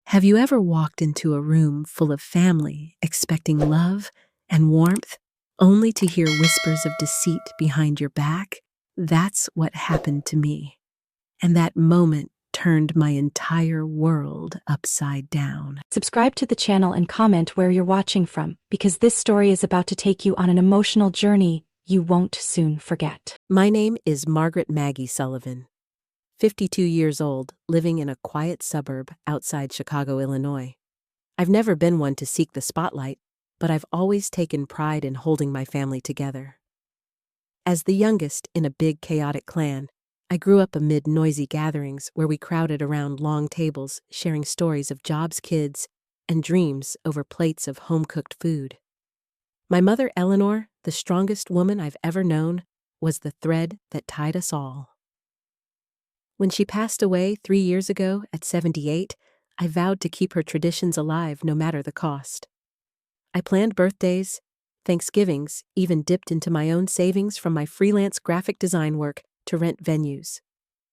Have you ever walked into a room full of family, expecting love and warmth, only to hear whispers of deceit behind your back? That's what happened to me. And that moment turned my entire world upside down. Subscribe to the channel and comment where you're watching from, because this story is about to take you on an emotional journey you won't soon forget. My name is Margaret Maggie Sullivan, 52 years old, living in a quiet suburb outside Chicago, Illinois. I've never been one to seek the spotlight, but I've always taken pride in holding my family together. As the youngest in a big, chaotic clan, I grew up amid noisy gatherings where we crowded around long tables, sharing stories of jobs, kids, and dreams over plates of home-cooked food. My mother, Eleanor, the strongest woman I've ever known, was the thread that tied us all. When she passed away 3 years ago at 78, I vowed to keep her traditions alive no matter the cost. I planned birthdays, Thanksgivings, even dipped into my own savings from my freelance graphic design work to rent venues.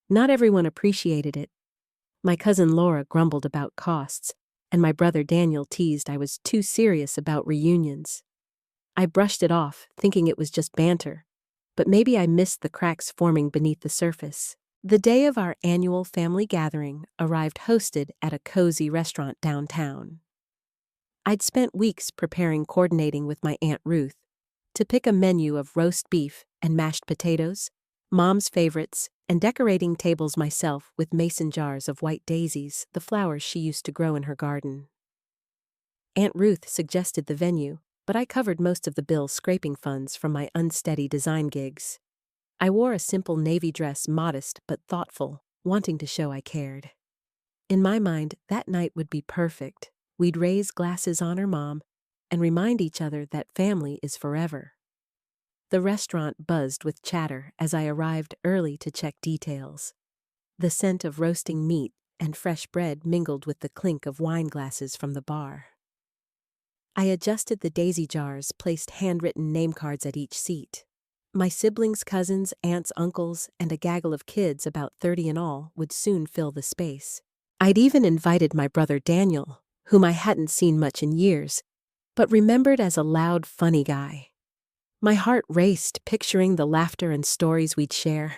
Not everyone appreciated it. My cousin Laura grumbled about costs, and my brother Daniel teased I was too serious about reunions. I brushed it off, thinking it was just banter, but maybe I missed the cracks forming beneath the surface. The day of our annual family gathering arrived hosted at a cozy restaurant downtown. I'd spent weeks coordinating with my Aunt Ruth to pick a menu of roast beef and mashed potatoes, Mom's favorites, and decorating tables myself with mason jars of white daisies, the flowers she used to grow in her garden. Aunt Ruth suggested the venue, but I covered most of the bill scraping funds from my unsteady design gigs. I wore a simple navy dress, modest but thoughtful, wanting to show I cared. In my mind, that night would be perfect. We'd raise glasses, honor Mom, and remind each other that family is forever. The restaurant buzzed with chatter as I arrived early to check details. The scent of roasting meat and fresh bread mingled with the clink of wine glasses from the bar. I adjusted the daisy jars, placed handwritten name cards at each seat. My siblings, cousins, aunts, uncles, and a gaggle of kids, about 30 in all, would soon fill the space. I'd even invited my brother Daniel, whom I hadn't seen much in years, but remembered as a loud, funny guy. My heart raced, picturing the laughter and stories we'd share.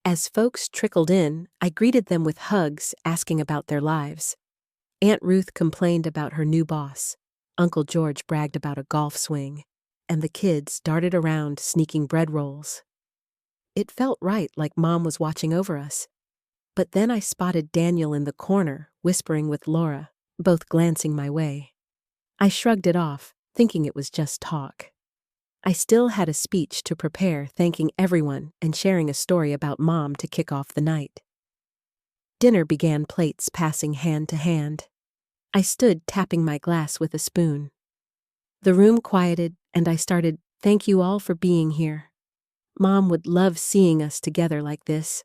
As folks trickled in, I greeted them with hugs, asking about their lives. Aunt Ruth complained about her new boss. Uncle George bragged about a golf swing, and the kids darted around sneaking bread rolls. It felt right, like Mom was watching over us. But then I spotted Daniel in the corner, whispering with Laura, both glancing my way. I shrugged it off, thinking it was just talk. I still had a speech to prepare, thanking everyone and sharing a story about Mom to kick off the night. Dinner began, plates passing hand to hand. I stood tapping my glass with a spoon. The room quieted, and I started, "Thank you all for being here. Mom would love seeing us together like this."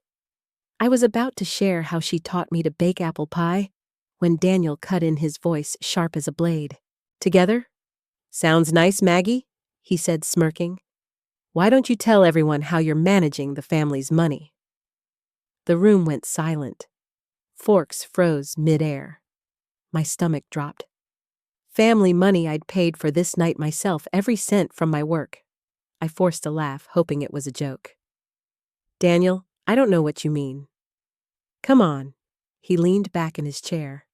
I was about to share how she taught me to bake apple pie when Daniel cut in, his voice sharp as a blade. "Together? Sounds nice, Maggie," he said, smirking. "Why don't you tell everyone how you're managing the family's money?" The room went silent. Forks froze mid-air. My stomach dropped. Family money I'd paid for this night myself, every cent from my work. I forced a laugh, hoping it was a joke. "Daniel, I don't know what you mean." "Come on." He leaned back in his chair.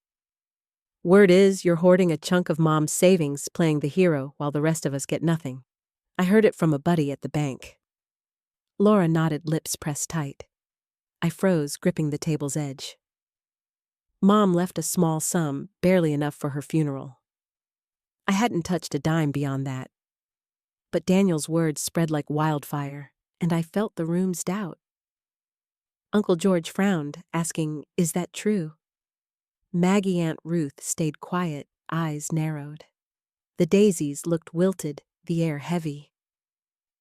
"Word is you're hoarding a chunk of Mom's savings, playing the hero while the rest of us get nothing. I heard it from a buddy at the bank." Laura nodded, lips pressed tight. I froze, gripping the table's edge. Mom left a small sum, barely enough for her funeral. I hadn't touched a dime beyond that. But Daniel's words spread like wildfire, and I felt the room's doubt. Uncle George frowned, asking, "Is that true?" Maggie, Aunt Ruth, stayed quiet, eyes narrowed. The daisies looked wilted, the air heavy.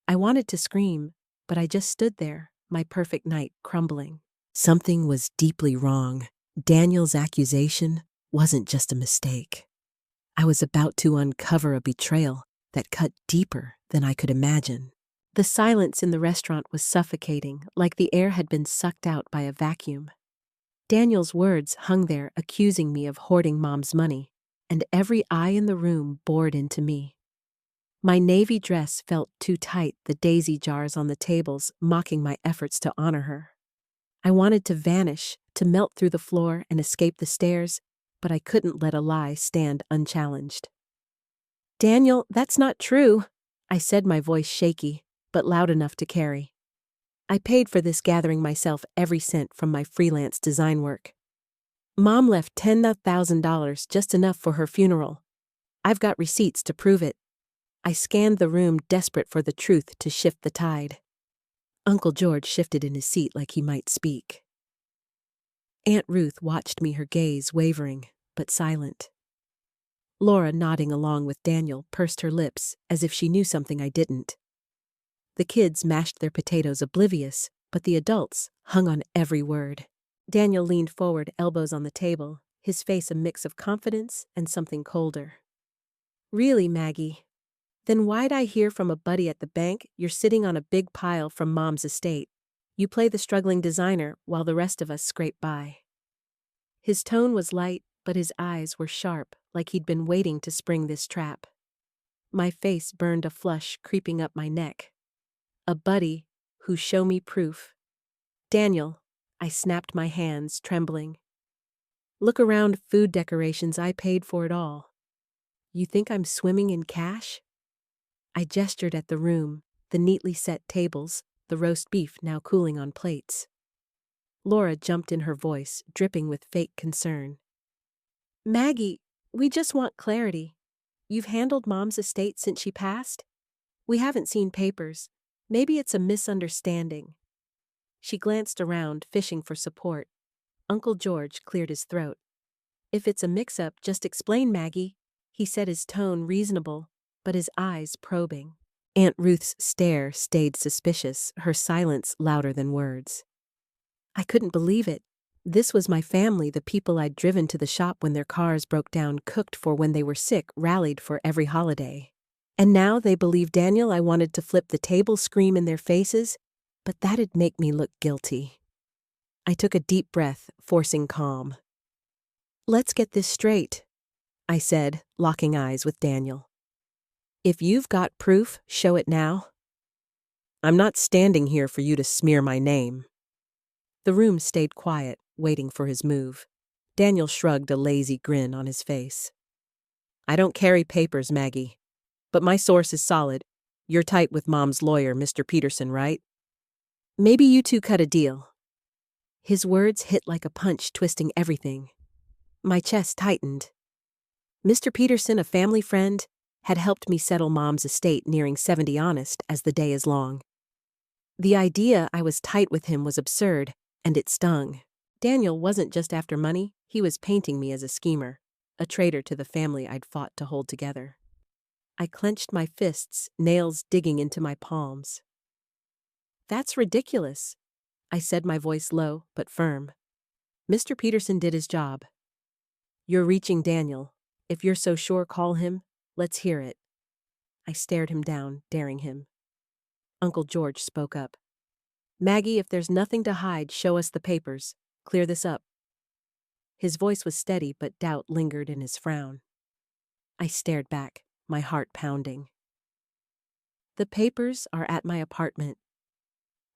I wanted to scream, but I just stood there, my perfect night crumbling. Something was deeply wrong. Daniel's accusation wasn't just a mistake. I was about to uncover a betrayal that cut deeper than I could imagine. The silence in the restaurant was suffocating, like the air had been sucked out by a vacuum. Daniel's words hung there accusing me of hoarding Mom's money, and every eye in the room bored into me. My navy dress felt too tight, the daisy jars on the tables mocking my efforts to honor her. I wanted to vanish, to melt through the floor and escape the stairs, but I couldn't let a lie stand unchallenged. "Daniel, that's not true," I said, my voice shaky, but loud enough to carry. "I paid for this gathering myself, every cent from my freelance design work. Mom left $10,000, just enough for her funeral. I've got receipts to prove it." I scanned the room, desperate for the truth to shift the tide. Uncle George shifted in his seat like he might speak. Aunt Ruth watched me, her gaze wavering, but silent. Laura, nodding along with Daniel, pursed her lips as if she knew something I didn't. The kids mashed their potatoes, oblivious, but the adults hung on every word. Daniel leaned forward, elbows on the table, his face a mix of confidence and something colder. "Really, Maggie? Then why'd I hear from a buddy at the bank you're sitting on a big pile from Mom's estate? You play the struggling designer while the rest of us scrape by." His tone was light, but his eyes were sharp, like he'd been waiting to spring this trap. My face burned, a flush creeping up my neck. A buddy who show me proof. "Daniel," I snapped, my hands trembling. "Look around, food decorations, I paid for it all. You think I'm swimming in cash?" I gestured at the room, the neatly set tables, the roast beef now cooling on plates. Laura jumped in, her voice dripping with fake concern. "Maggie, we just want clarity. You've handled Mom's estate since she passed? We haven't seen papers. Maybe it's a misunderstanding." She glanced around, fishing for support. Uncle George cleared his throat. "If it's a mix-up, just explain, Maggie," he said, his tone reasonable, but his eyes probing. Aunt Ruth's stare stayed suspicious, her silence louder than words. I couldn't believe it. This was my family, the people I'd driven to the shop when their cars broke down, cooked for when they were sick, rallied for every holiday. And now they believe Daniel I wanted to flip the table, scream in their faces, but that'd make me look guilty. I took a deep breath, forcing calm. "Let's get this straight," I said, locking eyes with Daniel. "If you've got proof, show it now." "I'm not standing here for you to smear my name." The room stayed quiet, waiting for his move. Daniel shrugged, a lazy grin on his face. "I don't carry papers, Maggie. But my source is solid. You're tight with Mom's lawyer, Mr. Peterson, right? Maybe you two cut a deal." His words hit like a punch, twisting everything. My chest tightened. Mr. Peterson, a family friend, had helped me settle Mom's estate, nearing 70, honest as the day is long. The idea I was tight with him was absurd, and it stung. Daniel wasn't just after money, he was painting me as a schemer, a traitor to the family I'd fought to hold together. I clenched my fists, nails digging into my palms. "That's ridiculous," I said, my voice low but firm. "Mr. Peterson did his job." "You're reaching, Daniel. If you're so sure, call him. Let's hear it." I stared him down, daring him. Uncle George spoke up. "Maggie, if there's nothing to hide, show us the papers. Clear this up." His voice was steady, but doubt lingered in his frown. I stared back, my heart pounding. "The papers are at my apartment.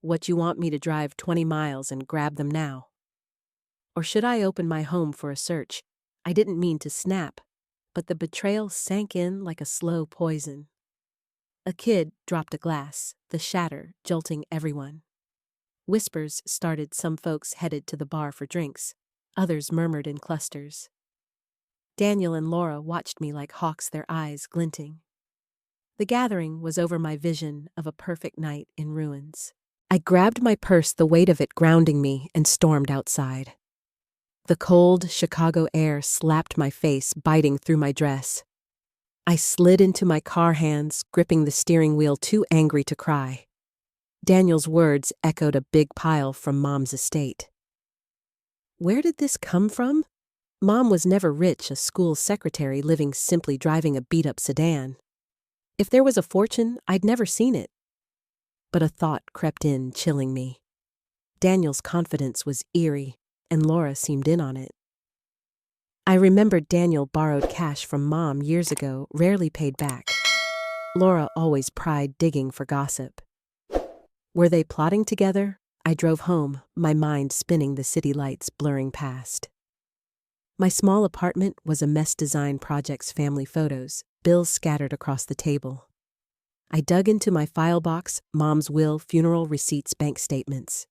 What, you want me to drive 20 miles and grab them now? Or should I open my home for a search?" I didn't mean to snap, but the betrayal sank in like a slow poison. A kid dropped a glass, the shatter jolting everyone. Whispers started, some folks headed to the bar for drinks, others murmured in clusters. Daniel and Laura watched me like hawks, their eyes glinting. The gathering was over, my vision of a perfect night in ruins. I grabbed my purse, the weight of it grounding me, and stormed outside. The cold Chicago air slapped my face, biting through my dress. I slid into my car, hands gripping the steering wheel, too angry to cry. Daniel's words echoed, a big pile from Mom's estate. Where did this come from? Mom was never rich, a school secretary living simply, driving a beat-up sedan. If there was a fortune, I'd never seen it. But a thought crept in, chilling me. Daniel's confidence was eerie, and Laura seemed in on it. I remembered Daniel borrowed cash from Mom years ago, rarely paid back. Laura always pried digging for gossip. Were they plotting together? I drove home, my mind spinning, the city lights blurring past. My small apartment was a mess. Design projects, family photos, bills scattered across the table. I dug into my file box, Mom's will, funeral receipts, bank statements.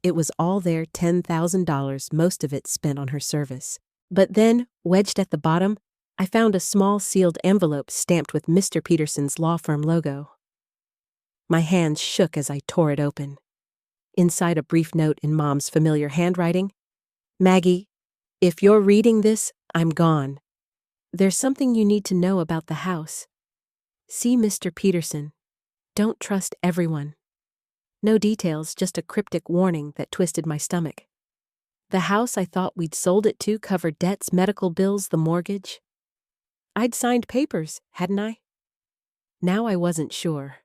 It was all there, $10,000, most of it spent on her service. But then, wedged at the bottom, I found a small sealed envelope stamped with Mr. Peterson's law firm logo. My hands shook as I tore it open. Inside, a brief note in Mom's familiar handwriting. "Maggie, if you're reading this, I'm gone. There's something you need to know about the house. See Mr. Peterson. Don't trust everyone." No details, just a cryptic warning that twisted my stomach. The house I thought we'd sold it to covered debts, medical bills, the mortgage. I'd signed papers, hadn't I? Now I wasn't sure.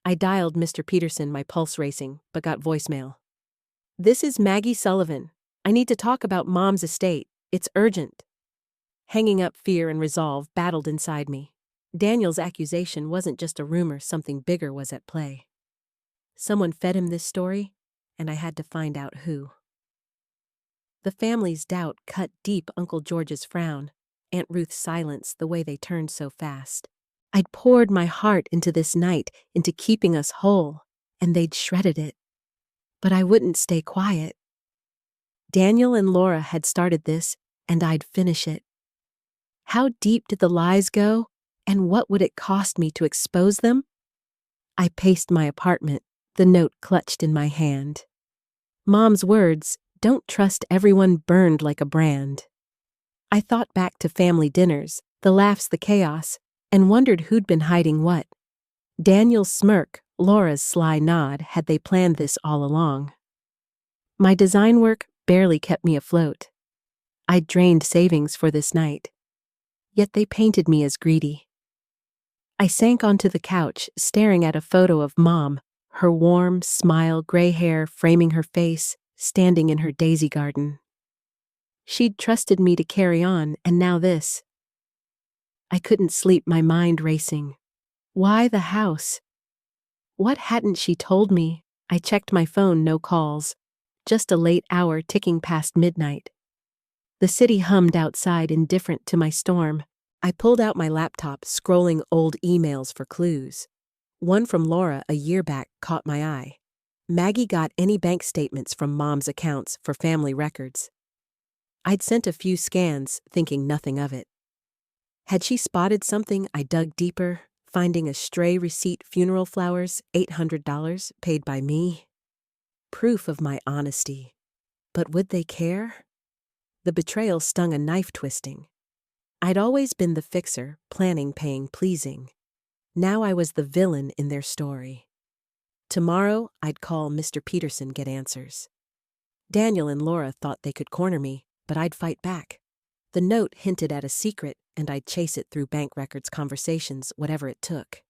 I dialed Mr. Peterson, my pulse racing, but got voicemail. "This is Maggie Sullivan. I need to talk about Mom's estate. It's urgent." Hanging up, fear and resolve battled inside me. Daniel's accusation wasn't just a rumor, something bigger was at play. Someone fed him this story, and I had to find out who. The family's doubt cut deep, Uncle George's frown, Aunt Ruth's silence, the way they turned so fast. I'd poured my heart into this night, into keeping us whole, and they'd shredded it. But I wouldn't stay quiet. Daniel and Laura had started this, and I'd finish it. How deep did the lies go, and what would it cost me to expose them? I paced my apartment, the note clutched in my hand. Mom's words, "Don't trust everyone," burned like a brand. I thought back to family dinners, the laughs, the chaos, and wondered who'd been hiding what. Daniel's smirk, Laura's sly nod, had they planned this all along? My design work barely kept me afloat. I'd drained savings for this night. Yet they painted me as greedy. I sank onto the couch, staring at a photo of Mom, her warm smile, gray hair framing her face, standing in her daisy garden. She'd trusted me to carry on, and now this. I couldn't sleep, my mind racing. Why the house? What hadn't she told me? I checked my phone, no calls. Just a late hour ticking past midnight. The city hummed outside, indifferent to my storm. I pulled out my laptop, scrolling old emails for clues. One from Laura a year back caught my eye. "Maggie got any bank statements from Mom's accounts for family records." I'd sent a few scans, thinking nothing of it. Had she spotted something? I dug deeper, finding a stray receipt, funeral flowers, $800, paid by me. Proof of my honesty. But would they care? The betrayal stung, a knife twisting. I'd always been the fixer, planning, paying, pleasing. Now I was the villain in their story. Tomorrow, I'd call Mr. Peterson, get answers. Daniel and Laura thought they could corner me, but I'd fight back. The note hinted at a secret, and I'd chase it through bank records, conversations, whatever it took.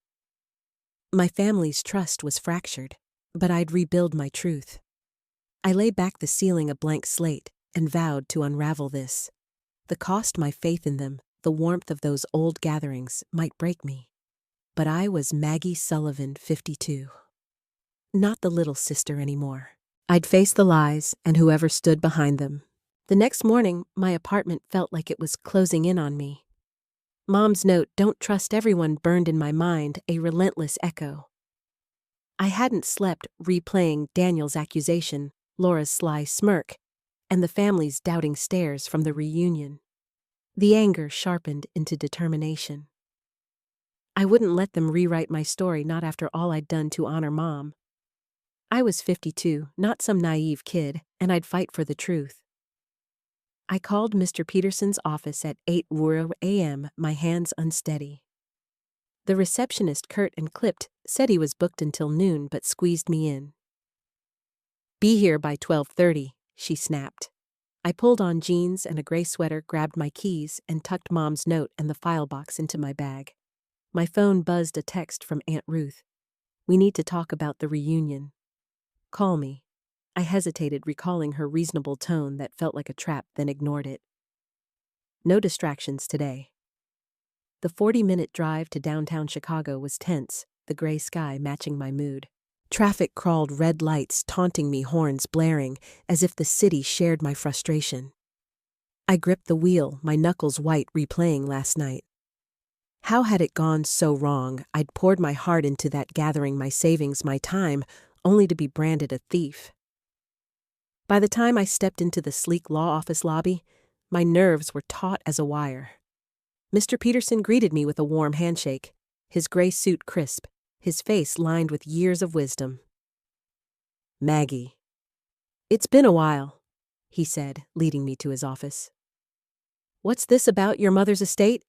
My family's trust was fractured, but I'd rebuild my truth. I lay back the ceiling, a blank slate, and vowed to unravel this. The cost, my faith in them, the warmth of those old gatherings, might break me. But I was Maggie Sullivan, 52. Not the little sister anymore. I'd face the lies and whoever stood behind them. The next morning, my apartment felt like it was closing in on me. Mom's note, "Don't trust everyone," burned in my mind, a relentless echo. I hadn't slept, replaying Daniel's accusation, Laura's sly smirk, and the family's doubting stares from the reunion. The anger sharpened into determination. I wouldn't let them rewrite my story, not after all I'd done to honor Mom. I was 52, not some naive kid, and I'd fight for the truth. I called Mr. Peterson's office at 8 a.m., my hands unsteady. The receptionist, curt and clipped, said he was booked until noon but squeezed me in. "Be here by 12:30, she snapped. I pulled on jeans and a gray sweater, grabbed my keys, and tucked Mom's note and the file box into my bag. My phone buzzed, a text from Aunt Ruth. "We need to talk about the reunion. Call me." I hesitated, recalling her reasonable tone that felt like a trap, then ignored it. No distractions today. The 40-minute drive to downtown Chicago was tense, the gray sky matching my mood. Traffic crawled, red lights taunting me, horns blaring, as if the city shared my frustration. I gripped the wheel, my knuckles white, replaying last night. How had it gone so wrong? I'd poured my heart into that, gathering my savings, my time, only to be branded a thief. By the time I stepped into the sleek law office lobby, my nerves were taut as a wire. Mr. Peterson greeted me with a warm handshake, his gray suit crisp, his face lined with years of wisdom. "Maggie." "It's been a while," he said, leading me to his office. "What's this about your mother's estate?"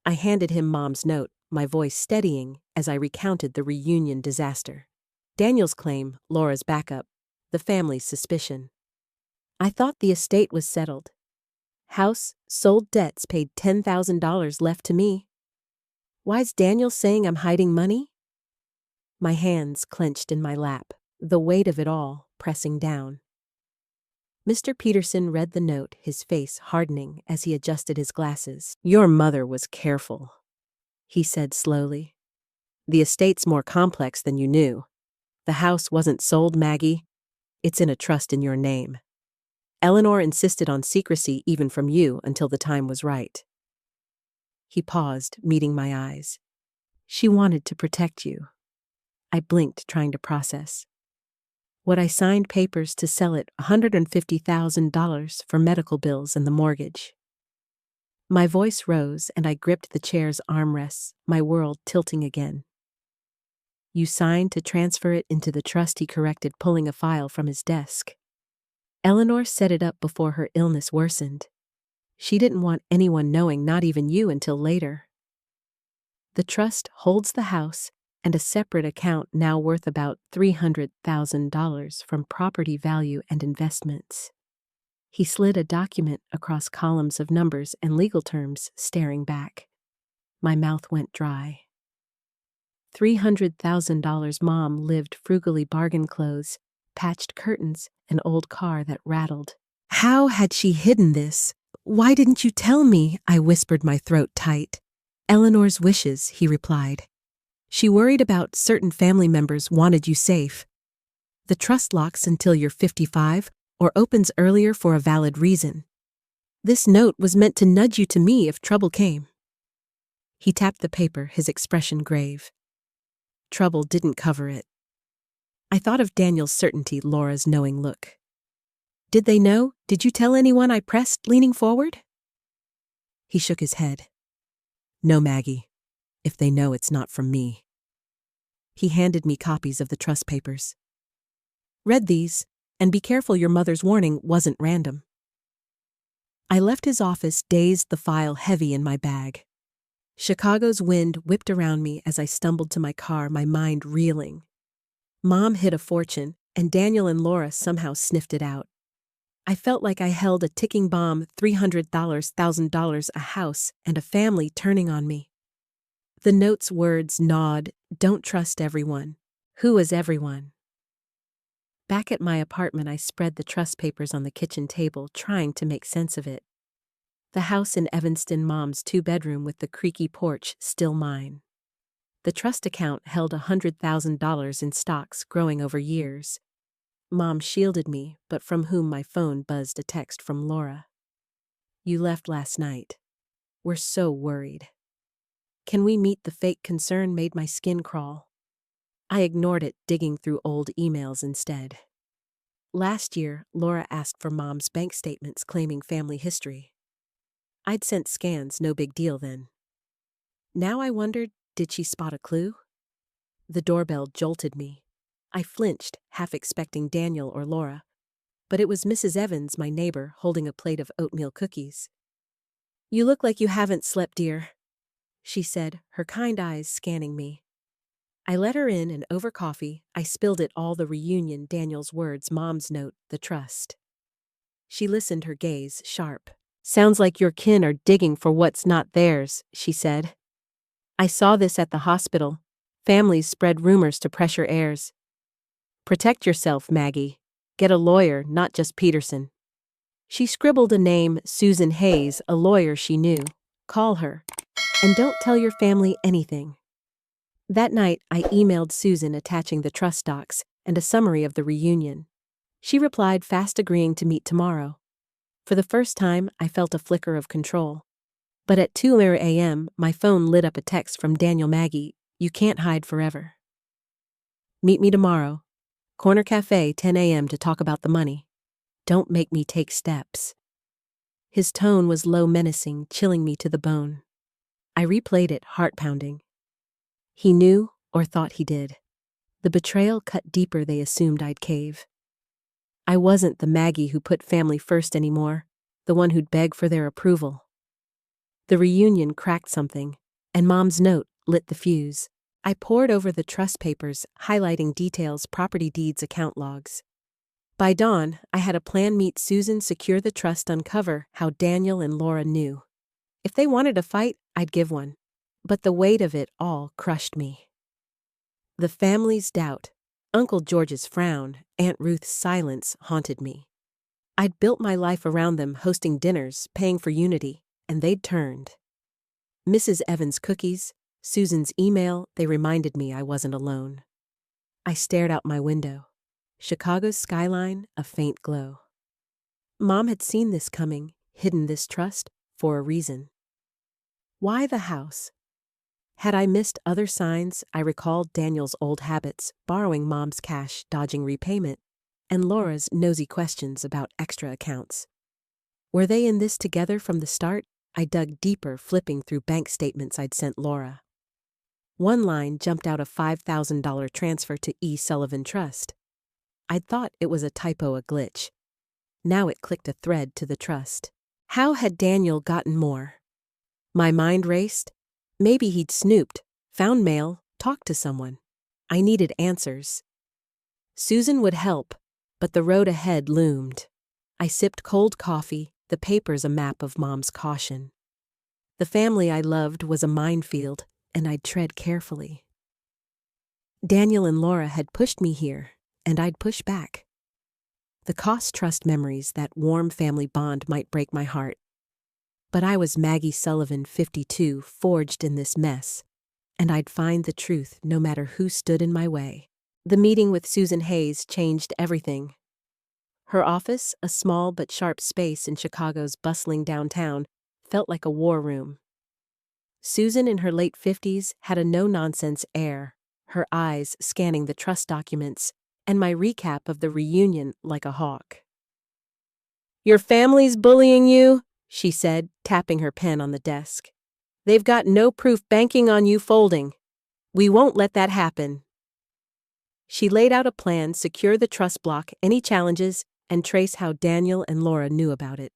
I handed him Mom's note, my voice steadying as I recounted the reunion disaster. Daniel's claim, Laura's backup, the family's suspicion. I thought the estate was settled. House, sold, debts paid, $10,000 left to me. Why's Daniel saying I'm hiding money? My hands clenched in my lap, the weight of it all pressing down. Mr. Peterson read the note, his face hardening as he adjusted his glasses. "Your mother was careful," he said slowly. "The estate's more complex than you knew. The house wasn't sold, Maggie. It's in a trust in your name. Eleanor insisted on secrecy even from you until the time was right." He paused, meeting my eyes. "She wanted to protect you." I blinked, trying to process. Would I signed papers to sell it $150,000 for medical bills and the mortgage? My voice rose and I gripped the chair's armrests, my world tilting again. "You signed to transfer it into the trust," he corrected, pulling a file from his desk. "Eleanor set it up before her illness worsened. She didn't want anyone knowing, not even you, until later. The trust holds the house and a separate account now worth about $300,000 from property value and investments." He slid a document across columns of numbers and legal terms, staring back. My mouth went dry. $300,000. Mom lived frugally, bargain clothes, patched curtains, an old car that rattled. How had she hidden this? "Why didn't you tell me?" I whispered, my throat tight. "Eleanor's wishes," he replied. "She worried about certain family members, wanted you safe. The trust locks until you're 55 or opens earlier for a valid reason. This note was meant to nudge you to me if trouble came." He tapped the paper, his expression grave. Trouble didn't cover it. I thought of Daniel's certainty, Laura's knowing look. "Did they know? Did you tell anyone?" I pressed, leaning forward. He shook his head. "No, Maggie. If they know, it's not from me." He handed me copies of the trust papers. "Read these, and be careful, your mother's warning wasn't random." I left his office, dazed, the file heavy in my bag. Chicago's wind whipped around me as I stumbled to my car, my mind reeling. Mom hid a fortune, and Daniel and Laura somehow sniffed it out. I felt like I held a ticking bomb, $300,000, a house, and a family turning on me. The note's words gnawed, "Don't trust everyone." Who was everyone? Back at my apartment, I spread the trust papers on the kitchen table, trying to make sense of it. The house in Evanston, Mom's 2-bedroom with the creaky porch, still mine. The trust account held $100,000 in stocks growing over years. Mom shielded me, but from whom my phone buzzed a text from Laura. "You left last night. We're so worried. Can we meet?" The fake concern made my skin crawl. I ignored it, digging through old emails instead. Last year, Laura asked for Mom's bank statements, claiming family history. I'd sent scans, no big deal then. Now I wondered, did she spot a clue? The doorbell jolted me. I flinched, half expecting Daniel or Laura, but it was Mrs. Evans, my neighbor, holding a plate of oatmeal cookies. "You look like you haven't slept, dear," she said, her kind eyes scanning me. I let her in, and over coffee, I spilled it all: the reunion, Daniel's words, Mom's note, the trust. She listened, her gaze sharp. "Sounds like your kin are digging for what's not theirs," she said. "I saw this at the hospital. Families spread rumors to pressure heirs. Protect yourself, Maggie. Get a lawyer, not just Peterson. She scribbled a name, Susan Hayes, a lawyer she knew. Call her. And don't tell your family anything. That night, I emailed Susan attaching the trust docs and a summary of the reunion. She replied fast, agreeing to meet tomorrow. For the first time, I felt a flicker of control. But at 2 a.m., my phone lit up a text from Daniel Maggie, "You can't hide forever. Meet me tomorrow. Corner Cafe, 10 a.m. to talk about the money. Don't make me take steps." His tone was low, menacing, chilling me to the bone. I replayed it, heart pounding. He knew, or thought he did. The betrayal cut deeper. They assumed I'd cave. I wasn't the Maggie who put family first anymore, the one who'd beg for their approval. The reunion cracked something, and Mom's note lit the fuse. I pored over the trust papers, highlighting details, property deeds, account logs. By dawn, I had a plan: meet Susan, secure the trust, uncover how Daniel and Laura knew. If they wanted a fight, I'd give one. But the weight of it all crushed me. The family's doubt, Uncle George's frown, Aunt Ruth's silence haunted me. I'd built my life around them, hosting dinners, paying for unity, and they'd turned. Mrs. Evans' cookies, Susan's email, they reminded me I wasn't alone. I stared out my window. Chicago's skyline, a faint glow. Mom had seen this coming, hidden this trust, for a reason. Why the house? Had I missed other signs? I recalled Daniel's old habits, borrowing Mom's cash, dodging repayment, and Laura's nosy questions about extra accounts. Were they in this together from the start? I dug deeper, flipping through bank statements I'd sent Laura. One line jumped out: a $5,000 transfer to E. Sullivan Trust. I'd thought it was a typo, a glitch. Now it clicked: a thread to the trust. How had Daniel gotten more? My mind raced. Maybe he'd snooped, found mail, talked to someone. I needed answers. Susan would help, but the road ahead loomed. I sipped cold coffee, the papers a map of Mom's caution. The family I loved was a minefield, and I'd tread carefully. Daniel and Laura had pushed me here, and I'd push back. The cost trust memories, that warm family bond, might break my heart. But I was Maggie Sullivan, 52, forged in this mess, and I'd find the truth no matter who stood in my way. The meeting with Susan Hayes changed everything. Her office, a small but sharp space in Chicago's bustling downtown, felt like a war room. Susan, in her late 50s, had a no-nonsense air, her eyes scanning the trust documents, and my recap of the reunion like a hawk. "Your family's bullying you," she said, tapping her pen on the desk. "They've got no proof, banking on you folding. We won't let that happen." She laid out a plan: secure the trust block, any challenges, and trace how Daniel and Laura knew about it.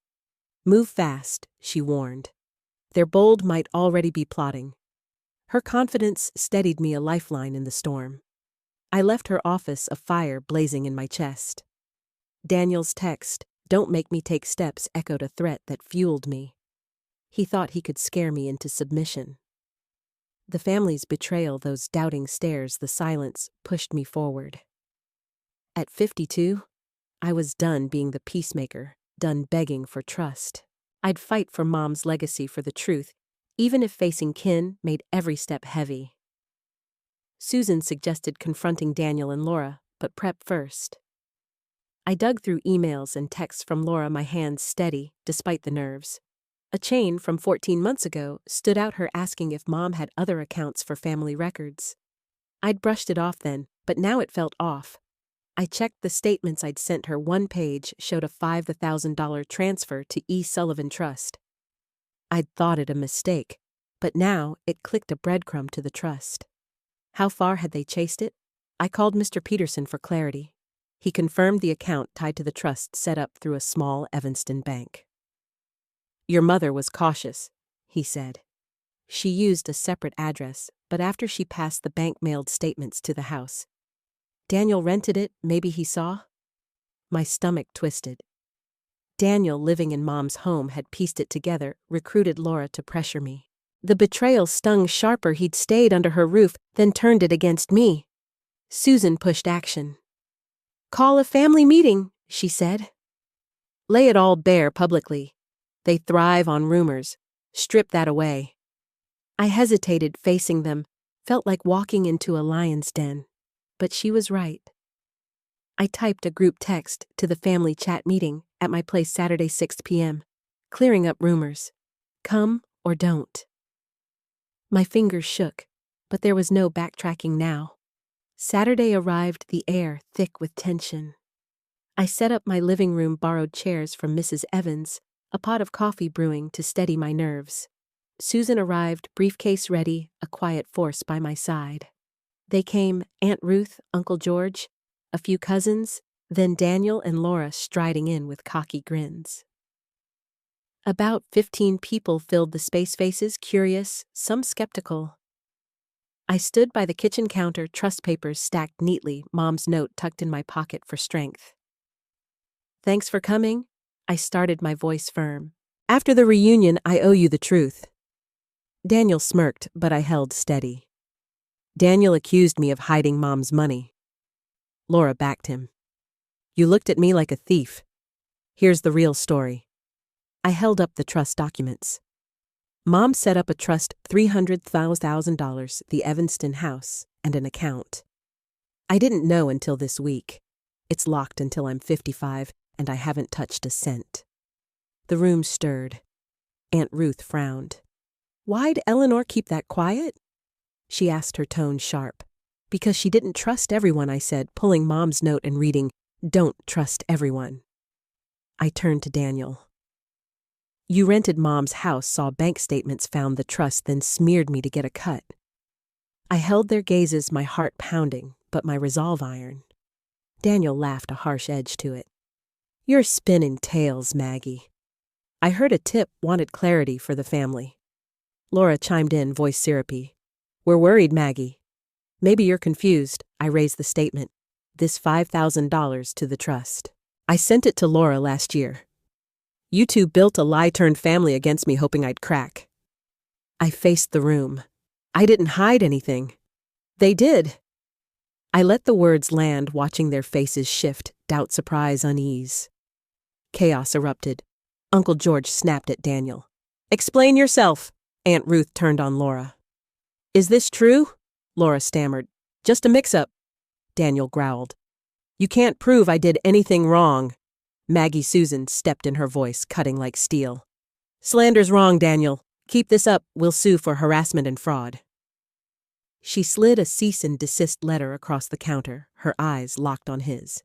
"Move fast," she warned. "Their bold might already be plotting." Her confidence steadied me, a lifeline in the storm. I left her office, a fire blazing in my chest. Daniel's text, "Don't make me take steps," echoed, a threat that fueled me. He thought he could scare me into submission. The family's betrayal, those doubting stares, the silence, pushed me forward. At 52, I was done being the peacemaker, done begging for trust. I'd fight for Mom's legacy, for the truth, even if facing kin made every step heavy. Susan suggested confronting Daniel and Laura, but prep first. I dug through emails and texts from Laura, my hands steady, despite the nerves. A chain from 14 months ago stood out, her asking if Mom had other accounts for family records. I'd brushed it off then, but now it felt off. I checked the statements I'd sent her. One page showed a $5,000 transfer to E. Sullivan Trust. I'd thought it a mistake, but now it clicked, a breadcrumb to the trust. How far had they chased it? I called Mr. Peterson for clarity. He confirmed the account tied to the trust, set up through a small Evanston bank. "Your mother was cautious," he said. "She used a separate address, but after she passed, the bank mailed statements to the house. Daniel rented it, maybe he saw?" My stomach twisted. Daniel, living in Mom's home, had pieced it together, recruited Laura to pressure me. The betrayal stung sharper. He'd stayed under her roof, then turned it against me. Susan pushed action. "Call a family meeting," she said. Lay it all bare publicly. They thrive on rumors. Strip that away. I hesitated facing them, felt like walking into a lion's den. But she was right. I typed a group text to the family chat meeting at my place Saturday 6 p.m., clearing up rumors. Come or don't. My fingers shook, but there was no backtracking now. Saturday arrived, the air thick with tension. I set up my living room borrowed chairs from Mrs. Evans, a pot of coffee brewing to steady my nerves. Susan arrived, briefcase ready, a quiet force by my side. They came, Aunt Ruth, Uncle George, a few cousins, then Daniel and Laura striding in with cocky grins. About 15 people filled the space, faces curious, some skeptical. I stood by the kitchen counter, trust papers stacked neatly, Mom's note tucked in my pocket for strength. Thanks for coming, I started, my voice firm. After the reunion, I owe you the truth. Daniel smirked, but I held steady. Daniel accused me of hiding Mom's money. Laura backed him. You looked at me like a thief. Here's the real story. I held up the trust documents. Mom set up a trust, $300,000, the Evanston house, and an account. I didn't know until this week. It's locked until I'm 55, and I haven't touched a cent. The room stirred. Aunt Ruth frowned. Why'd Eleanor keep that quiet? She asked, her tone sharp. Because she didn't trust everyone, I said, pulling Mom's note and reading, Don't trust everyone. I turned to Daniel. You rented Mom's house, saw bank statements, found the trust, then smeared me to get a cut. I held their gazes, my heart pounding, but my resolve iron. Daniel laughed, a harsh edge to it. You're spinning tales, Maggie. I heard a tip, wanted clarity for the family. Laura chimed in, voice syrupy. We're worried, Maggie. Maybe you're confused, I raised the statement. This $5,000 to the trust. I sent it to Laura last year. You two built a lie-turned family against me, hoping I'd crack. I faced the room. I didn't hide anything. They did. I let the words land, watching their faces shift, doubt, surprise, unease. Chaos erupted. Uncle George snapped at Daniel. Explain yourself. Aunt Ruth turned on Laura. Is this true? Laura stammered. Just a mix-up. Daniel growled. You can't prove I did anything wrong. Maggie Susan stepped in, her voice cutting like steel. Slander's wrong, Daniel. Keep this up, we'll sue for harassment and fraud. She slid a cease and desist letter across the counter, her eyes locked on his.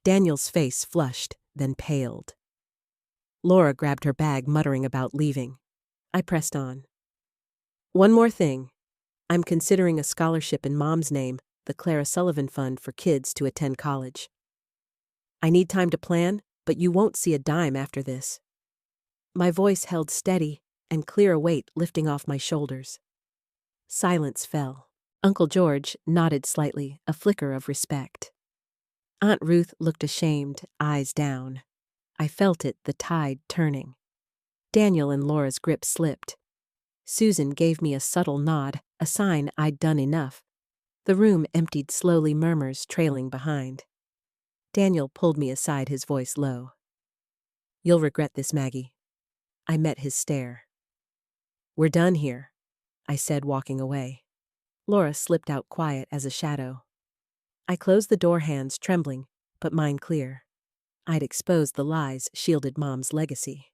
Daniel's face flushed, then paled. Laura grabbed her bag, muttering about leaving. I pressed on. One more thing. I'm considering a scholarship in Mom's name, the Clara Sullivan Fund for kids to attend college. I need time to plan, but you won't see a dime after this. My voice held steady, and clear, a weight lifting off my shoulders. Silence fell. Uncle George nodded slightly, a flicker of respect. Aunt Ruth looked ashamed, eyes down. I felt it, the tide turning. Daniel and Laura's grip slipped. Susan gave me a subtle nod, a sign I'd done enough. The room emptied slowly, murmurs trailing behind. Daniel pulled me aside, his voice low. You'll regret this, Maggie. I met his stare. We're done here, I said, walking away. Laura slipped out quiet as a shadow. I closed the door, hands trembling, but mind clear. I'd exposed the lies, shielded Mom's legacy.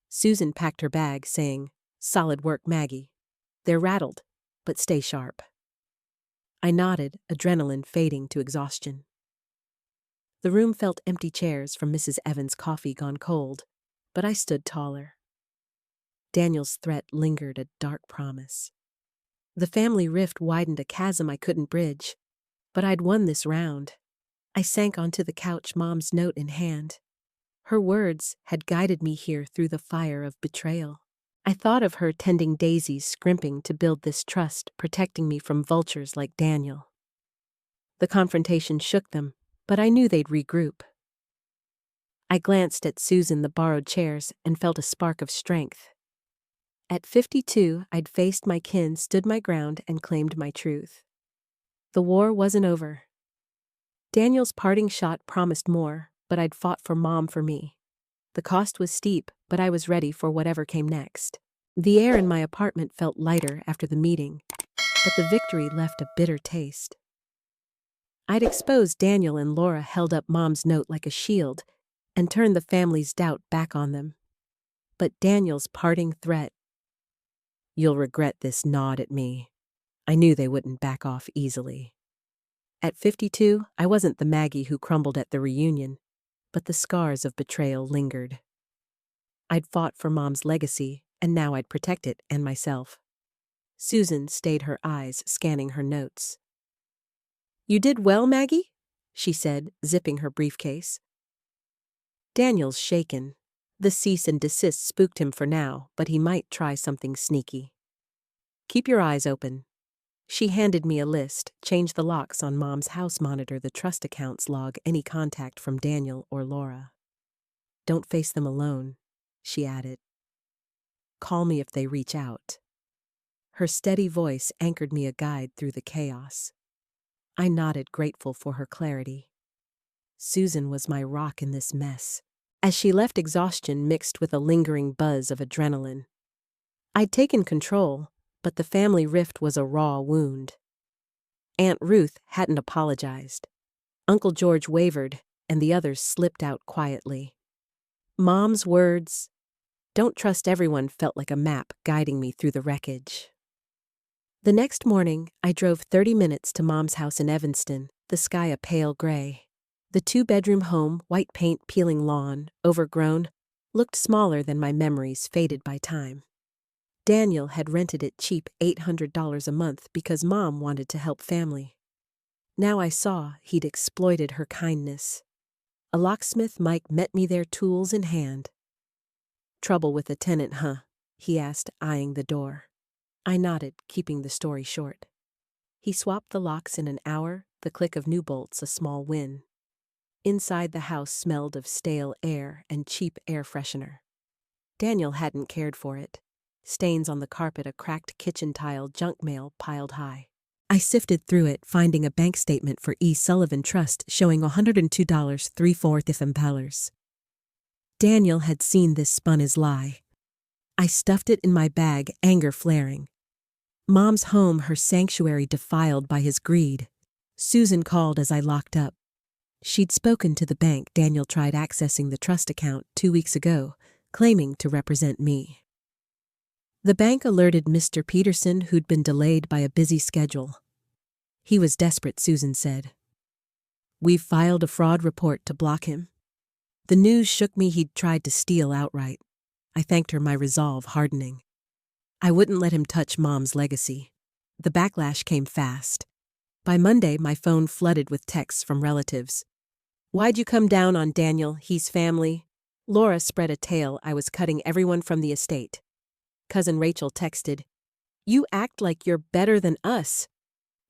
Susan packed her bag, saying, Solid work, Maggie. They're rattled, but stay sharp. I nodded, adrenaline fading to exhaustion. The room felt empty, chairs from Mrs. Evans' coffee gone cold, but I stood taller. Daniel's threat lingered, a dark promise. The family rift widened, a chasm I couldn't bridge, but I'd won this round. I sank onto the couch, Mom's note in hand. Her words had guided me here through the fire of betrayal. I thought of her tending daisies, scrimping to build this trust, protecting me from vultures like Daniel. The confrontation shook them, but I knew they'd regroup. I glanced at Susan, the borrowed chairs, and felt a spark of strength. At 52, I'd faced my kin, stood my ground, and claimed my truth. The war wasn't over. Daniel's parting shot promised more, but I'd fought for Mom for me. The cost was steep, but I was ready for whatever came next. The air in my apartment felt lighter after the meeting, but the victory left a bitter taste. I'd exposed Daniel, and Laura held up Mom's note like a shield and turned the family's doubt back on them. But Daniel's parting threat, "You'll regret this," gnawed at me. I knew they wouldn't back off easily. At 52, I wasn't the Maggie who crumbled at the reunion, but the scars of betrayal lingered. I'd fought for Mom's legacy, and now I'd protect it and myself. Susan stayed her eyes scanning her notes. "You did well, Maggie?" she said, zipping her briefcase. Daniel's shaken. The cease and desist spooked him for now, but he might try something sneaky. "Keep your eyes open." She handed me a list. "Change the locks on Mom's house, monitor the trust accounts, log any contact from Daniel or Laura. Don't face them alone," she added. "Call me if they reach out." Her steady voice anchored me, a guide through the chaos. I nodded, grateful for her clarity. Susan was my rock in this mess. As she left, exhaustion mixed with a lingering buzz of adrenaline. I'd taken control, but the family rift was a raw wound. Aunt Ruth hadn't apologized. Uncle George wavered, and the others slipped out quietly. Mom's words, "Don't trust everyone," felt like a map guiding me through the wreckage. The next morning, I drove 30 minutes to Mom's house in Evanston, the sky a pale gray. The two-bedroom home, white paint, peeling lawn, overgrown, looked smaller than my memories, faded by time. Daniel had rented it cheap, $800 a month, because Mom wanted to help family. Now I saw he'd exploited her kindness. A locksmith Mike met me there, tools in hand. "Trouble with a tenant, huh?" he asked, eyeing the door. I nodded, keeping the story short. He swapped the locks in an hour, the click of new bolts a small win. Inside, the house smelled of stale air and cheap air freshener. Daniel hadn't cared for it. Stains on the carpet, a cracked kitchen tile, junk mail piled high. I sifted through it, finding a bank statement for E. Sullivan Trust showing $102.34. Daniel had seen this, spun his lie. I stuffed it in my bag, anger flaring. Mom's home, her sanctuary, defiled by his greed. Susan called as I locked up. She'd spoken to the bank. Daniel tried accessing the trust account 2 weeks ago, claiming to represent me. The bank alerted Mr. Peterson, who'd been delayed by a busy schedule. He was desperate, Susan said. "We've filed a fraud report to block him." The news shook me. He'd tried to steal outright. I thanked her, my resolve hardening. I wouldn't let him touch Mom's legacy. The backlash came fast. By Monday, my phone flooded with texts from relatives. "Why'd you come down on Daniel? He's family." Laura spread a tale I was cutting everyone from the estate. Cousin Rachel texted, "You act like you're better than us."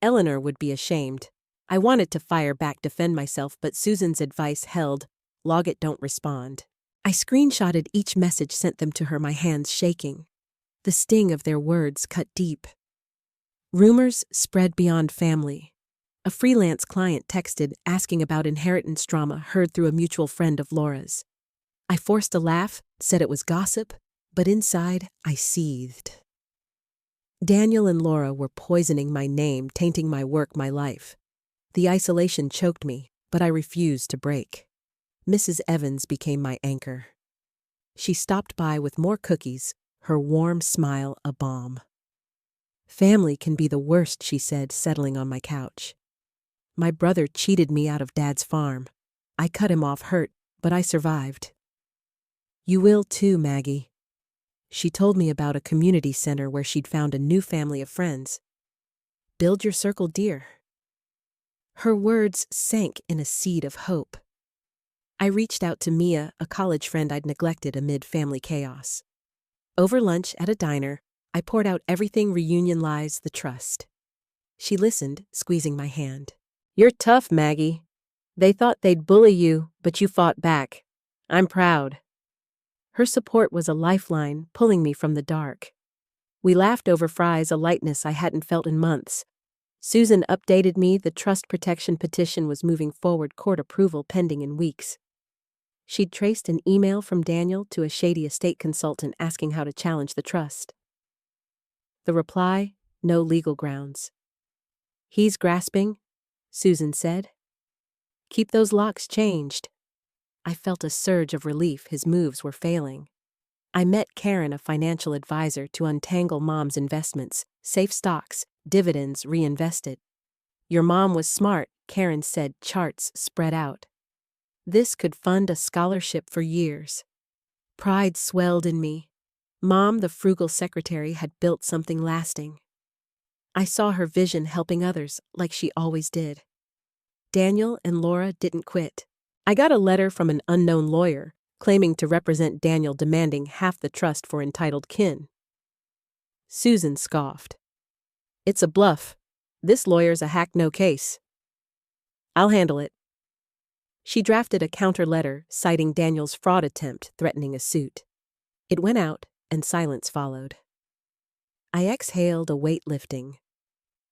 Eleanor would be ashamed. I wanted to fire back, defend myself, but Susan's advice held, "Log it, don't respond." I screenshotted each message, sent them to her, my hands shaking. The sting of their words cut deep. Rumors spread beyond family. A freelance client texted asking about inheritance drama heard through a mutual friend of Laura's. I forced a laugh, said it was gossip, but inside I seethed. Daniel and Laura were poisoning my name, tainting my work, my life. The isolation choked me, but I refused to break. Mrs. Evans became my anchor. She stopped by with more cookies, her warm smile a balm. "Family can be the worst," she said, settling on my couch. "My brother cheated me out of Dad's farm. I cut him off, hurt, but I survived." "You will too, Maggie." She told me about a community center where she'd found a new family of friends. "Build your circle, dear." Her words sank in a seed of hope. I reached out to Mia, a college friend I'd neglected amid family chaos. Over lunch at a diner, I poured out everything, reunion lies, the trust. She listened, squeezing my hand. "You're tough, Maggie. They thought they'd bully you, but you fought back. I'm proud." Her support was a lifeline, pulling me from the dark. We laughed over fries, a lightness I hadn't felt in months. Susan updated me the trust protection petition was moving forward, court approval pending in weeks. She'd traced an email from Daniel to a shady estate consultant asking how to challenge the trust. The reply, no legal grounds. He's grasping, Susan said. Keep those locks changed. I felt a surge of relief. His moves were failing. I met Karen, a financial advisor, to untangle Mom's investments, safe stocks, dividends reinvested. Your mom was smart, Karen said, charts spread out. This could fund a scholarship for years. Pride swelled in me. Mom, the frugal secretary, had built something lasting. I saw her vision helping others, like she always did. Daniel and Laura didn't quit. I got a letter from an unknown lawyer, claiming to represent Daniel, demanding half the trust for entitled kin. Susan scoffed. It's a bluff. This lawyer's a hack, no case. I'll handle it. She drafted a counter letter citing Daniel's fraud attempt, threatening a suit. It went out, and silence followed. I exhaled, a weight lifting.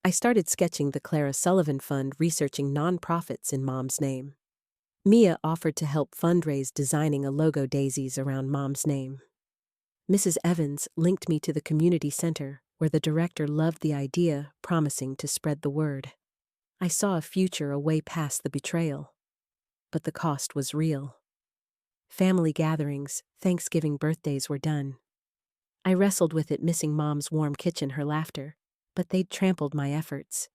I started sketching the Clara Sullivan Fund, researching nonprofits in Mom's name. Mia offered to help fundraise, designing a logo, daisies around Mom's name. Mrs. Evans linked me to the community center, where the director loved the idea, promising to spread the word. I saw a future, a way past the betrayal. But the cost was real. Family gatherings, Thanksgiving, birthdays were done. I wrestled with it, missing Mom's warm kitchen, her laughter, but they'd trampled my efforts.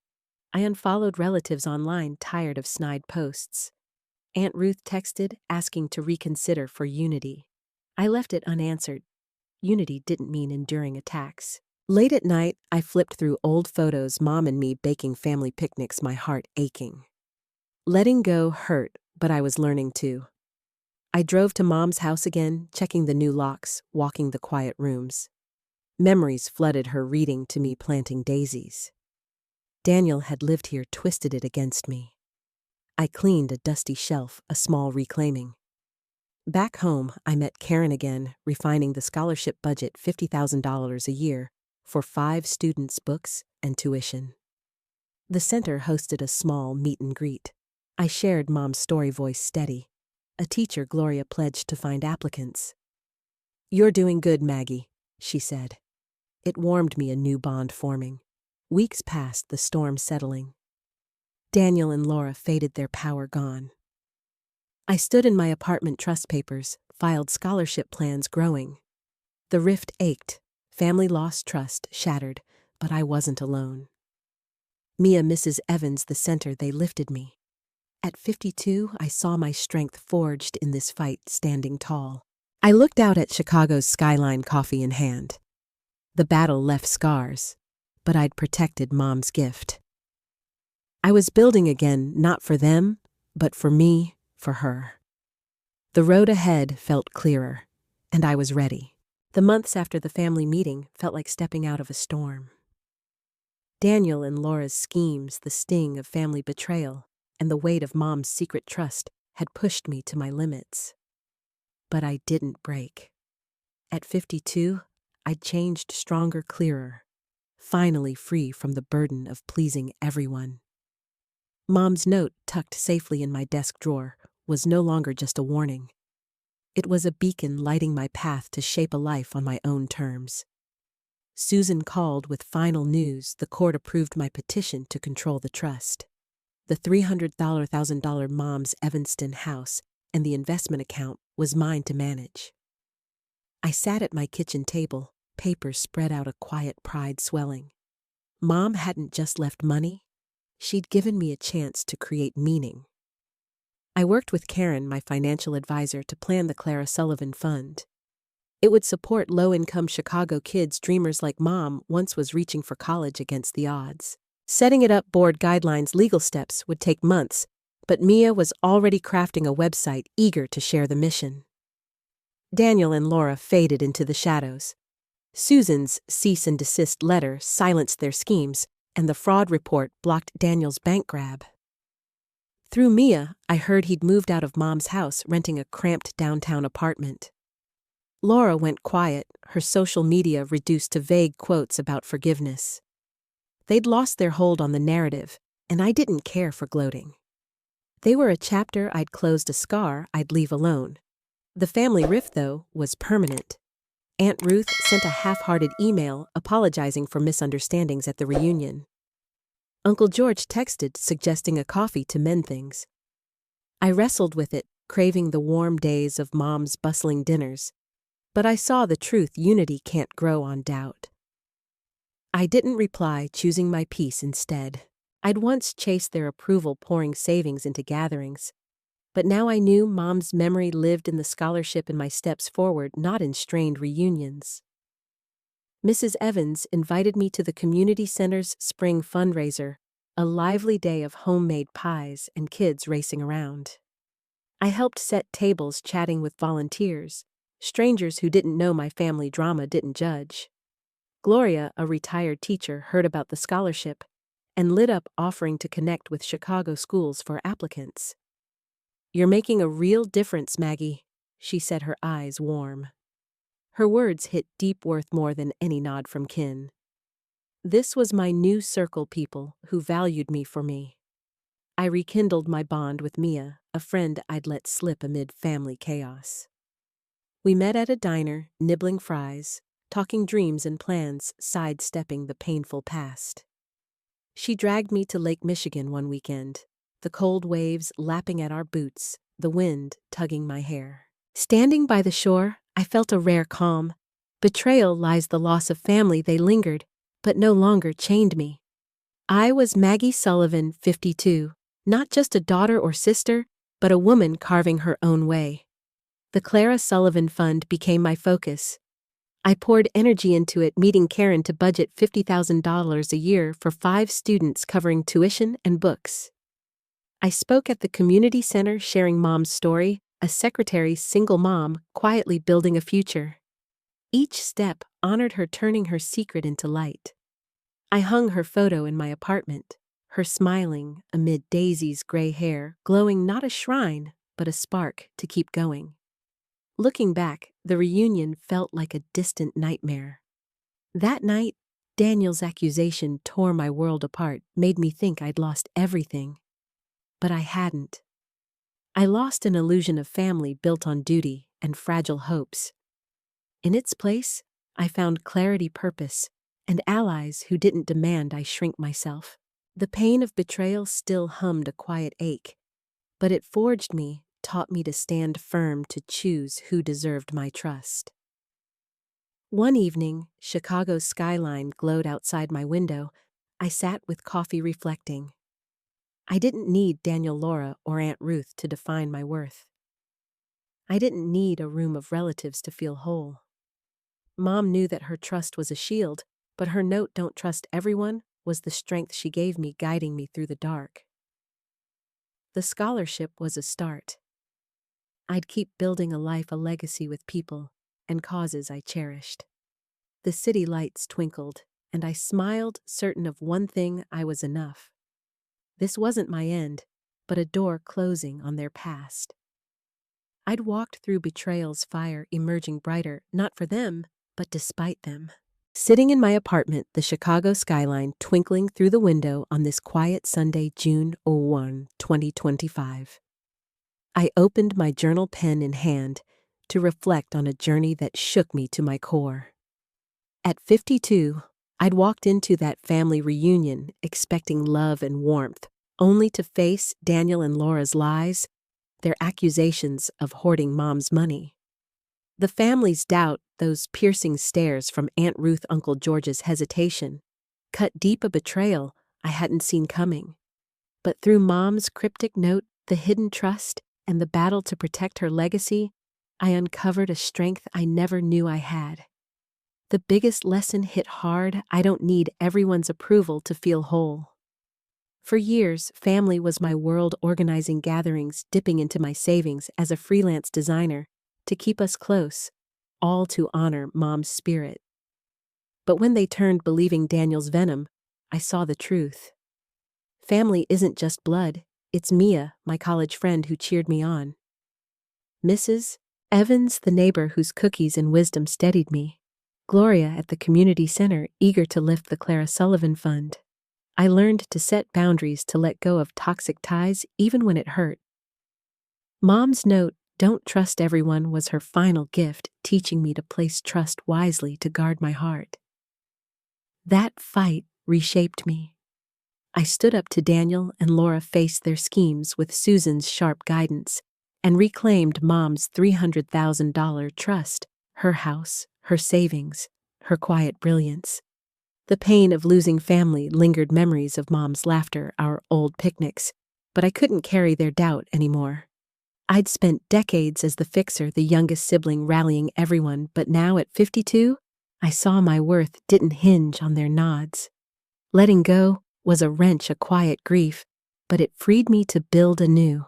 I unfollowed relatives online, tired of snide posts. Aunt Ruth texted, asking to reconsider for unity. I left it unanswered. Unity didn't mean enduring attacks. Late at night, I flipped through old photos, Mom and me baking family picnics, my heart aching. Letting go hurt, but I was learning too. I drove to Mom's house again, checking the new locks, walking the quiet rooms. Memories flooded her, reading to me, planting daisies. Daniel had lived here, twisted it against me. I cleaned a dusty shelf, a small reclaiming. Back home, I met Karen again, refining the scholarship budget, $50,000 a year, for 5 students' books and tuition. The center hosted a small meet and greet. I shared Mom's story, voice steady. A teacher, Gloria, pledged to find applicants. You're doing good, Maggie, she said. It warmed me, a new bond forming. Weeks passed, the storm settling. Daniel and Laura faded, their power gone. I stood in my apartment, trust papers, filed scholarship plans, growing. The rift ached, family lost, trust shattered, but I wasn't alone. Mia, Mrs. Evans, the center, they lifted me. At 52, I saw my strength forged in this fight, standing tall. I looked out at Chicago's skyline, coffee in hand. The battle left scars, but I'd protected Mom's gift. I was building again, not for them, but for me, for her. The road ahead felt clearer, and I was ready. The months after the family meeting felt like stepping out of a storm. Daniel and Laura's schemes, the sting of family betrayal, and the weight of Mom's secret trust had pushed me to my limits. But I didn't break. At 52, I'd changed, stronger, clearer, finally free from the burden of pleasing everyone. Mom's note, tucked safely in my desk drawer, was no longer just a warning. It was a beacon lighting my path to shape a life on my own terms. Susan called with final news. The court approved my petition to control the trust. The $300,000 Mom's Evanston house and the investment account was mine to manage. I sat at my kitchen table, papers spread out, a quiet pride swelling. Mom hadn't just left money. She'd given me a chance to create meaning. I worked with Karen, my financial advisor, to plan the Clara Sullivan Fund. It would support low-income Chicago kids, dreamers like Mom once was, reaching for college against the odds. Setting it up, board guidelines, legal steps would take months, but Mia was already crafting a website, eager to share the mission. Daniel and Laura faded into the shadows. Susan's cease and desist letter silenced their schemes, and the fraud report blocked Daniel's bank grab. Through Mia, I heard he'd moved out of Mom's house, renting a cramped downtown apartment. Laura went quiet, her social media reduced to vague quotes about forgiveness. They'd lost their hold on the narrative, and I didn't care for gloating. They were a chapter I'd closed, a scar I'd leave alone. The family rift, though, was permanent. Aunt Ruth sent a half-hearted email apologizing for misunderstandings at the reunion. Uncle George texted suggesting a coffee to mend things. I wrestled with it, craving the warm days of Mom's bustling dinners. But I saw the truth: unity can't grow on doubt. I didn't reply, choosing my peace instead. I'd once chased their approval, pouring savings into gatherings. But now I knew Mom's memory lived in the scholarship and my steps forward, not in strained reunions. Mrs. Evans invited me to the community center's spring fundraiser, a lively day of homemade pies and kids racing around. I helped set tables, chatting with volunteers. Strangers who didn't know my family drama didn't judge. Gloria, a retired teacher, heard about the scholarship and lit up, offering to connect with Chicago schools for applicants. "You're making a real difference, Maggie," she said, her eyes warm. Her words hit deep, worth more than any nod from kin. This was my new circle, people who valued me for me. I rekindled my bond with Mia, a friend I'd let slip amid family chaos. We met at a diner, nibbling fries, talking dreams and plans, sidestepping the painful past. She dragged me to Lake Michigan one weekend, the cold waves lapping at our boots, the wind tugging my hair. Standing by the shore, I felt a rare calm. Betrayal lies the loss of family. They lingered, but no longer chained me. I was Maggie Sullivan, 52, not just a daughter or sister, but a woman carving her own way. The Clara Sullivan Fund became my focus. I poured energy into it, meeting Karen to budget $50,000 a year for 5 students, covering tuition and books. I spoke at the community center, sharing Mom's story, a secretary, single mom, quietly building a future. Each step honored her, turning her secret into light. I hung her photo in my apartment, her smiling amid Daisy's gray hair, glowing, not a shrine, but a spark to keep going. Looking back, the reunion felt like a distant nightmare. That night, Daniel's accusation tore my world apart, made me think I'd lost everything. But I hadn't. I lost an illusion of family built on duty and fragile hopes. In its place, I found clarity, purpose, and allies who didn't demand I shrink myself. The pain of betrayal still hummed, a quiet ache, but it forged me, taught me to stand firm, to choose who deserved my trust. One evening, Chicago's skyline glowed outside my window. I sat with coffee, reflecting. I didn't need Daniel, Laura, or Aunt Ruth to define my worth. I didn't need a room of relatives to feel whole. Mom knew that her trust was a shield, but her note, "Don't trust everyone," was the strength she gave me, guiding me through the dark. The scholarship was a start. I'd keep building a life, a legacy, with people and causes I cherished. The city lights twinkled, and I smiled, certain of one thing: I was enough. This wasn't my end, but a door closing on their past. I'd walked through betrayal's fire, emerging brighter, not for them, but despite them. Sitting in my apartment, the Chicago skyline twinkling through the window on this quiet Sunday, June 1, 2025. I opened my journal, pen in hand, to reflect on a journey that shook me to my core. At 52, I'd walked into that family reunion expecting love and warmth, only to face Daniel and Laura's lies, their accusations of hoarding Mom's money. The family's doubt, those piercing stares from Aunt Ruth, Uncle George's hesitation, cut deep, a betrayal I hadn't seen coming. But through Mom's cryptic note, the hidden trust, and the battle to protect her legacy, I uncovered a strength I never knew I had. The biggest lesson hit hard: I don't need everyone's approval to feel whole. For years, family was my world, organizing gatherings, dipping into my savings as a freelance designer to keep us close, all to honor Mom's spirit. But when they turned, believing Daniel's venom, I saw the truth. Family isn't just blood, it's Mia, my college friend who cheered me on. Mrs. Evans, the neighbor whose cookies and wisdom steadied me. Gloria at the community center, eager to lift the Clara Sullivan Fund. I learned to set boundaries to let go of toxic ties even when it hurt. Mom's note, "Don't trust everyone," was her final gift, teaching me to place trust wisely to guard my heart. That fight reshaped me. I stood up to Daniel and Laura faced their schemes with Susan's sharp guidance and reclaimed Mom's $300,000 trust, her house, her savings, her quiet brilliance. The pain of losing family lingered memories of Mom's laughter, our old picnics, but I couldn't carry their doubt anymore. I'd spent decades as the fixer, the youngest sibling rallying everyone, but now at 52, I saw my worth didn't hinge on their nods. Letting go was a wrench, a quiet grief, but it freed me to build anew.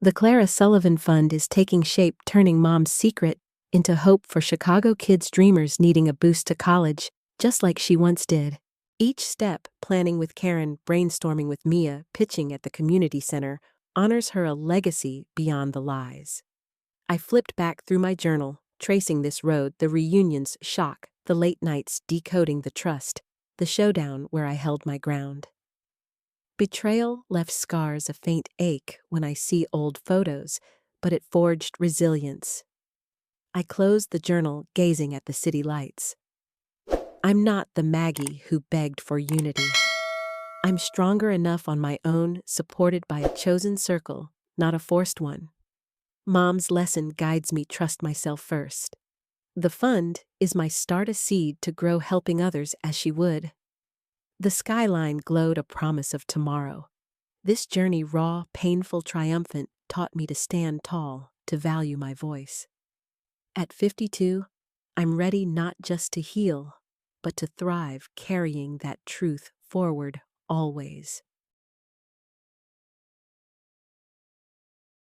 The Clara Sullivan Fund is taking shape, turning Mom's secret into hope for Chicago kids dreamers needing a boost to college, just like she once did. Each step, planning with Karen, brainstorming with Mia, pitching at the community center, honors her a legacy beyond the lies. I flipped back through my journal, tracing this road, the reunions shock, the late nights decoding the trust, the showdown where I held my ground. Betrayal left scars, a faint ache when I see old photos, but it forged resilience. I closed the journal, gazing at the city lights. I'm not the Maggie who begged for unity. I'm stronger enough on my own, supported by a chosen circle, not a forced one. Mom's lesson guides me: trust myself first. The fund is my start, a seed to grow, helping others as she would. The skyline glowed, a promise of tomorrow. This journey, raw, painful, triumphant, taught me to stand tall, to value my voice. At 52, I'm ready not just to heal, but to thrive, carrying that truth forward always.